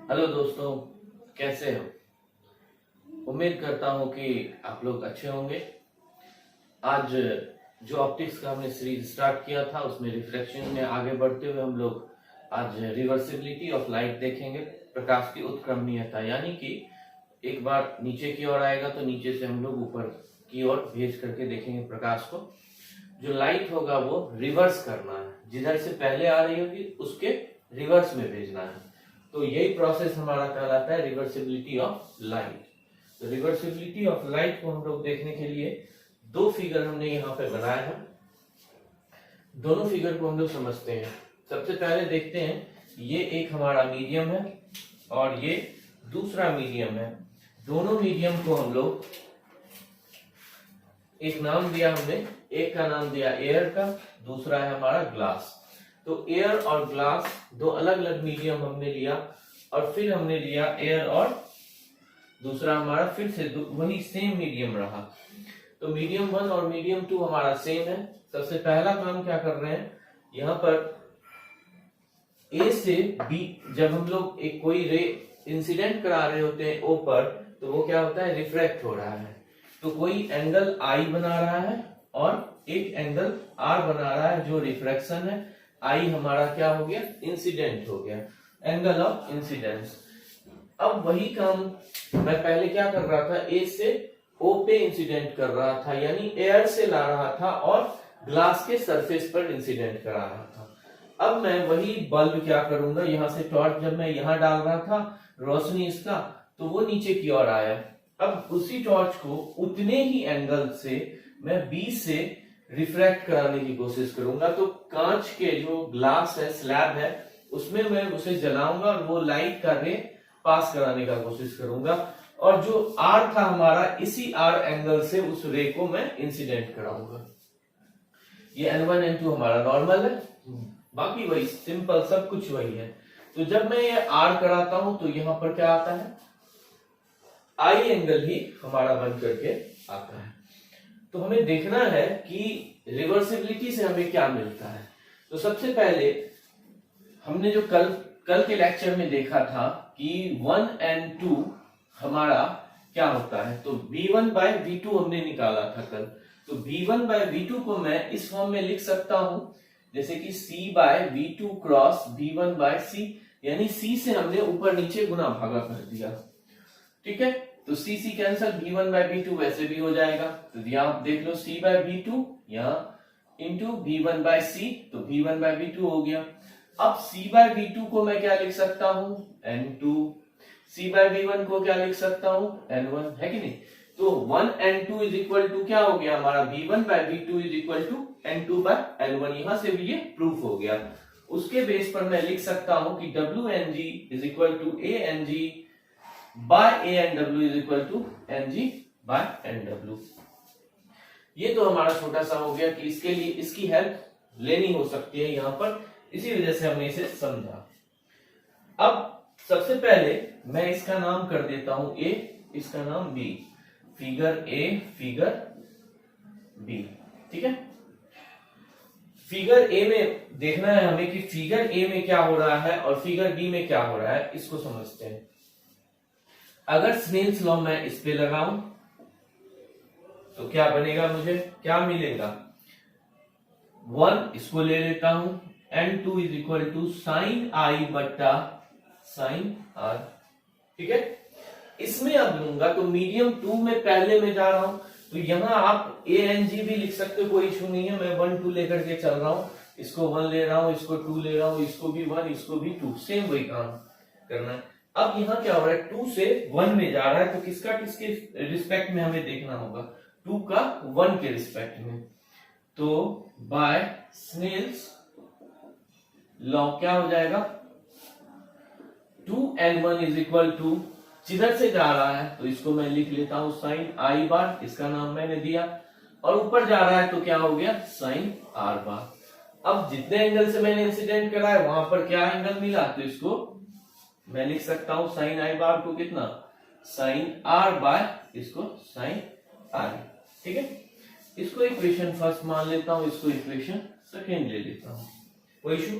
Hello दोस्तों, कैसे हो? उम्मीद करता हूँ कि आप लोग अच्छे होंगे। आज जो ऑप्टिक्स का हमने सीरीज स्टार्ट किया था उसमें रिफ्लेक्शन में आगे बढ़ते हुए हम लोग आज रिवर्सिबिलिटी ऑफ लाइट देखेंगे। प्रकाश की उत्क्रमणीयता, यानी कि एक बार नीचे की ओर आएगा तो नीचे से हम लोग ऊपर की ओर भेज करके देखेंगे प्रकाश को। जो लाइट होगा वो रिवर्स करना है, जिधर से पहले आ रही होगी उसके रिवर्स में भेजना है। तो यही प्रोसेस हमारा कहलाता है रिवर्सिबिलिटी ऑफ लाइट। तो रिवर्सिबिलिटी ऑफ लाइट को हम लोग देखने के लिए दो फिगर हमने यहाँ पे बनाया है। दोनों फिगर को हम लोग समझते हैं। सबसे पहले देखते हैं, ये एक हमारा मीडियम है और ये दूसरा मीडियम है। दोनों मीडियम को हम लोग एक नाम दिया हमने, एक का नाम दिया एयर का, दूसरा है हमारा ग्लास। तो एयर और ग्लास दो अलग अलग मीडियम हमने लिया और फिर हमने लिया एयर और दूसरा हमारा फिर से वही सेम मीडियम रहा। तो मीडियम 1 और मीडियम 2 हमारा सेम है। सबसे पहला काम क्या कर रहे हैं, यहाँ पर ए से बी जब हम लोग एक कोई रे इंसिडेंट करा रहे होते हैं ओ पर, तो वो क्या होता है, रिफ्रैक्ट हो रहा है। तो कोई एंगल आई बना रहा है और एक एंगल आर बना रहा है जो रिफ्रैक्शन है। आई हमारा क्या हो गया, इंसिडेंट हो गया, एंगल ऑफ इंसिडेंस। अब वही काम मैं पहले क्या कर रहा था, ए से ओ पे इंसिडेंट कर रहा था, यानी एयर से ला रहा था और ग्लास के सरफेस पर इंसिडेंट करा रहा था। अब मैं वही बल्ब क्या करूंगा, यहां से टॉर्च जब मैं यहां डाल रहा था रोशनी इसका, तो वो नीचे की ओर आया। अब उसी टॉर्च को उतने ही एंगल से मैं बी से रिफ्रैक्ट कराने की कोशिश करूंगा। तो कांच के जो ग्लास है, स्लैब है, उसमें मैं उसे जलाऊंगा और वो लाइट का रे पास कराने का कोशिश करूंगा। और जो आर था हमारा, इसी आर एंगल से उस रे को मैं इंसिडेंट कराऊंगा। ये N1 N2 हमारा नॉर्मल है, बाकी वही सिंपल, सब कुछ वही है। तो जब मैं ये आर कराता हूं तो यहां पर क्या आता है, आई एंगल ही हमारा बन करके आता है। तो हमें देखना है कि रिवर्सिबिलिटी से हमें क्या मिलता है। तो सबसे पहले हमने जो कल के लेक्चर में देखा था कि 1 and 2 हमारा क्या होता है, तो V1 by V2 हमने निकाला था कल। तो V1 by V2 को मैं इस फॉर्म में लिख सकता हूं, जैसे कि C by V2 cross V1 by C, यानी C से हमने ऊपर नीचे गुना भागा कर दिया। ठीक है, तो C C cancel, V1 by V2 वैसे भी हो जाएगा। तो यहाँ आप देख लो C by V2 यहाँ इंटू V1 by C, तो V1 by V2 हो गया। अब C by V2 को मैं क्या लिख सकता हूं, N2। C by V1 को क्या लिख सकता हूं, N1, है कि नहीं। तो 1 N2 इज इक्वल टू क्या हो गया हमारा, V1 by V2 is equal to N2 by N1। यहां से भी ये प्रूफ हो गया। उसके बेस पर मैं लिख सकता हूं कि WNG is equal to ANG by ANW is equal to NG by NW। ये तो हमारा छोटा सा हो गया कि इसके लिए इसकी हेल्प लेनी हो सकती है यहां पर, इसी वजह से हमने इसे समझा। अब सबसे पहले मैं इसका नाम कर देता हूं A, इसका नाम B, figure A, figure B। ठीक है, फिगर A में देखना है हमें कि फिगर A में क्या हो रहा है और फिगर B में क्या हो रहा है, इसको समझते हैं। अगर स्नेल्स लॉ मैं इस पे लगाऊं तो क्या बनेगा, मुझे क्या मिलेगा, 1 इसको ले लेता हूं, N2 is equal to sine I बट्टा साइन आर। ठीक है, इसमें अब लूंगा तो मीडियम 2 में पहले में जा रहा हूं, तो यहां आप ANG भी लिख सकते हो, कोई इशू नहीं है। मैं 1 2 लेकर के चल रहा हूं, इसको 1 ले रहा हूं, इसको 2 ले रहा हूं, इसको भी 1, इसको भी 2, सेम वही काम करना है। अब यहाँ क्या हो रहा है, 2 से 1 में जा रहा है, तो किसका किसके रिस्पेक्ट में हमें देखना होगा, 2 का 1 के रिस्पेक्ट में। तो बाय स्नेल्स लॉ क्या हो जाएगा, 2N1 इज इक्वल टू, जिधर से जा रहा है तो इसको मैं लिख लेता हूं साइन आई बार, इसका नाम मैंने दिया, और ऊपर जा रहा है तो क्या हो गया, साइन आर बार। अब जितने एंगल से मैंने इंसिडेंट करा है वहां पर क्या एंगल मिला, तो इसको मैं लिख सकता हूं साइन आई बार को कितना, साइन आर बार, इसको साइन आर। ठीक है, इसको इक्वेशन फर्स्ट मान लेता हूं, इसको इक्वेशन सेकेंड ले लेता हूं, कोई इशू।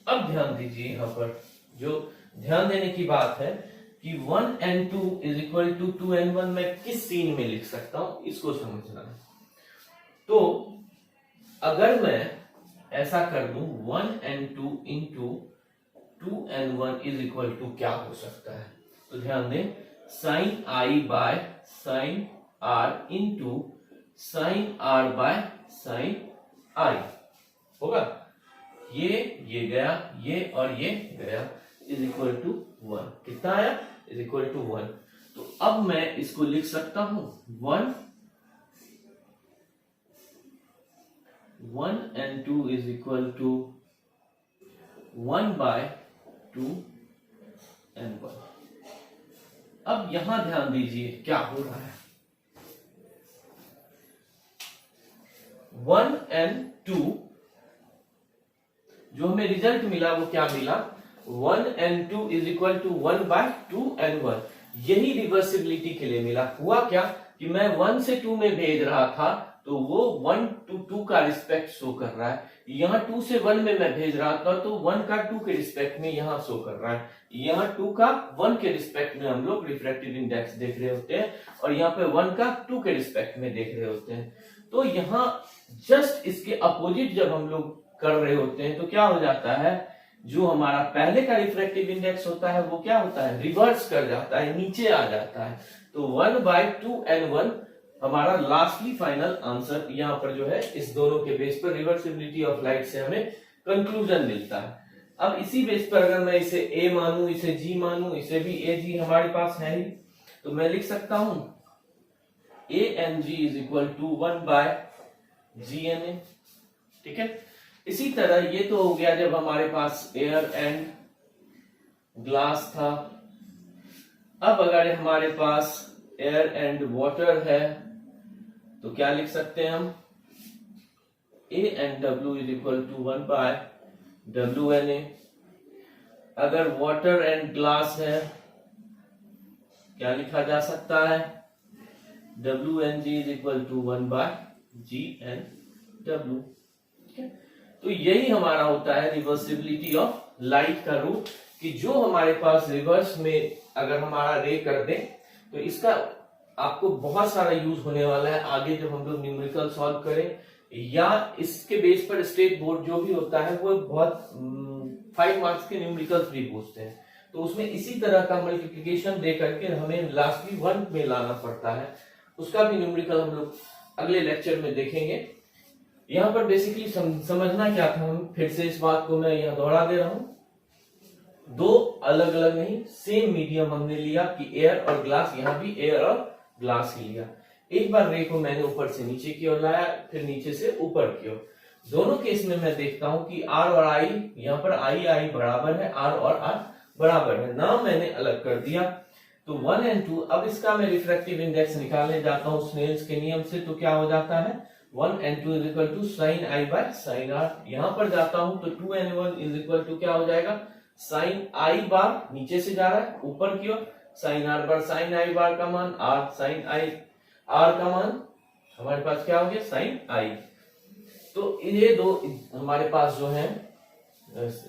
अब ध्यान दीजिए, यहाँ पर जो ध्यान देने की बात है कि 1 and 2 is equal to 2 and 1 मैं किस सीन में लिख सकता हूं, इसको समझना है। तो अगर मैं ऐसा कर दूं 1 and 2 into 2 and 1 is equal to क्या हो सकता है, तो ध्यान दें sine I by sine R into sine R by sine I होगा। ये गया, ये और ये गया, इज इक्वल टू 1। कितना आया? Is equal to 1। तो अब मैं इसको लिख सकता हूं 1 and 2 is equal to 1 by 2 and 1। अब यहां ध्यान दीजिए क्या हो रहा है। 1 and 2 जो हमें रिजल्ट मिला वो क्या मिला, 1 and 2 is equal to 1 by 2 and 1। यही रिवर्सिबिलिटी के लिए मिला। हुआ क्या कि मैं 1 से 2 में भेज रहा था तो वो 1 to 2 का रिस्पेक्ट शो कर रहा है। यहाँ 2 से 1 में मैं भेज रहा था तो 1 का 2 के रिस्पेक्ट में यहाँ शो कर रहा है। यहाँ 2 का 1 के रिस्पेक्ट में हम लोग रिफ्रैक्टिव इंडेक्स देख रहे होते हैं और यहाँ पे 1 का 2 के रिस्पेक्ट में देख रहे होते हैं। तो यहाँ जस्ट इसके अपोजिट जब हम लोग कर रहे होते हैं तो क्या हो जाता है, जो हमारा पहले का रिफ्रैक्टिव इंडेक्स होता है वो क्या होता है, रिवर्स कर जाता है, नीचे आ जाता है। तो 1 बाय 2 and 1 हमारा लास्टली फाइनल आंसर यहाँ पर जो है इस दोनों के बेस पर रिवर्सिबिलिटी ऑफ लाइट से हमें कंक्लूजन मिलता है। अब इसी बेस पर अगर मैं इसे ए मानूं, इसे जी मानूं, इसे भी ए जी हमारे पास है ही, तो मैं लिख सकता हूं A N G is equal to 1 bye G N A. ठीक है, इसी तरह ये तो हो गया जब हमारे पास एयर एंड ग्लास था। अब अगर हमारे पास एयर एंड वाटर है तो क्या लिख सकते हैं हम, A N W is equal to 1 by W N A. अगर वाटर एंड ग्लास है क्या लिखा जा सकता है, W N G is equal to 1 bye G N W. तो यही हमारा होता है रिवर्सिबिलिटी ऑफ लाइट का रूल, कि जो हमारे पास रिवर्स में अगर हमारा रे कर दे तो इसका आपको बहुत सारा यूज होने वाला है आगे जब हम लोग न्यूमेरिकल सॉल्व करें, या इसके बेस पर स्टेट बोर्ड जो भी होता है वो बहुत 5 मार्क्स के न्यूमेरिकल्स भी पूछते हैं। तो उसमें इसी तरह का मल्टीप्लिकेशन दे करके हमें लास्टली 1 में लाना पड़ता है। उसका भी न्यूमेरिकल हम लोग अगले लेक्चर में देखेंगे। यहाँ पर बेसिकली समझना क्या था, हम फिर से इस बात को मैं यहाँ दोहरा दे रहा हूं, दो अलग अलग नहीं सेम मीडियम हमने लिया कि एयर और ग्लास, यहाँ भी एयर और ग्लास ही लिया। एक बार रे को मैंने ऊपर से नीचे की ओर लाया, फिर नीचे से ऊपर की ओर। दोनों केस में मैं देखता हूं कि आर और आई, यहाँ पर आई बराबर है, आर और आर बराबर है, नाम मैंने अलग कर दिया। तो 1 and 2, अब इसका मैं रिफ्रैक्टिव इंडेक्स निकालने जाता हूं स्नेल्स के नियम से, तो क्या हो जाता है 1 and 2 is equal to sine I by sine R. यहां पर जाता हूं तो 2 and 1 इज इक्वल टू क्या हो जाएगा, साइन आई बार नीचे से जा रहा है ऊपर की ओर, साइन आर बार साइन आई बार का मान आर, साइन आई आर का मान हमारे पास क्या हो गया साइन आई। तो ये दो हमारे पास जो है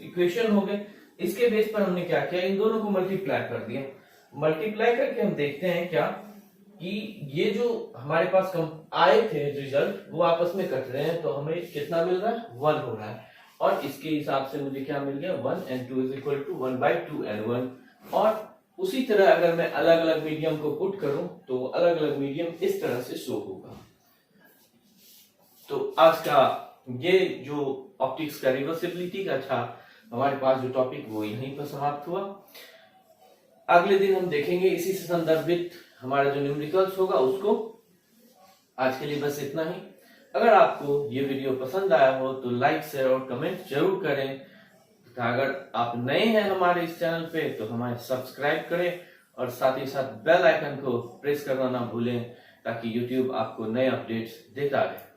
इक्वेशन हो गए। इसके बेस पर हमने क्या किया, इन दोनों को मल्टीप्लाई कर दिया। मल्टीप्लाई करके हम देखते हैं क्या कि ये जो हमारे पास आए थे रिजल्ट वो आपस में कट रहे हैं, तो हमें कितना मिल रहा है 1 हो रहा है। और इसके हिसाब से मुझे क्या मिल गया 1 and 2 is equal to 1 by 2 and 1। और उसी तरह अगर मैं अलग अलग मीडियम को पुट करूं तो अलग अलग मीडियम इस तरह से शो होगा। तो आज का ये जो ऑप्टिक्स का रिवर्सिबिलिटी का था हमारे पास जो टॉपिक वो यहीं पर समाप्त हुआ। अगले दिन हम देखेंगे इसी से संदर्भित हमारा जो न्यूमेरिकल्स होगा उसको। आज के लिए बस इतना ही। अगर आपको ये वीडियो पसंद आया हो तो लाइक शेयर और कमेंट जरूर करें। अगर आप नए हैं हमारे इस चैनल पे तो हमारे सब्सक्राइब करें और साथ ही साथ बेल आइकन को प्रेस करना ना भूलें ताकि YouTube आपको नए अपडेट्स देता रहे।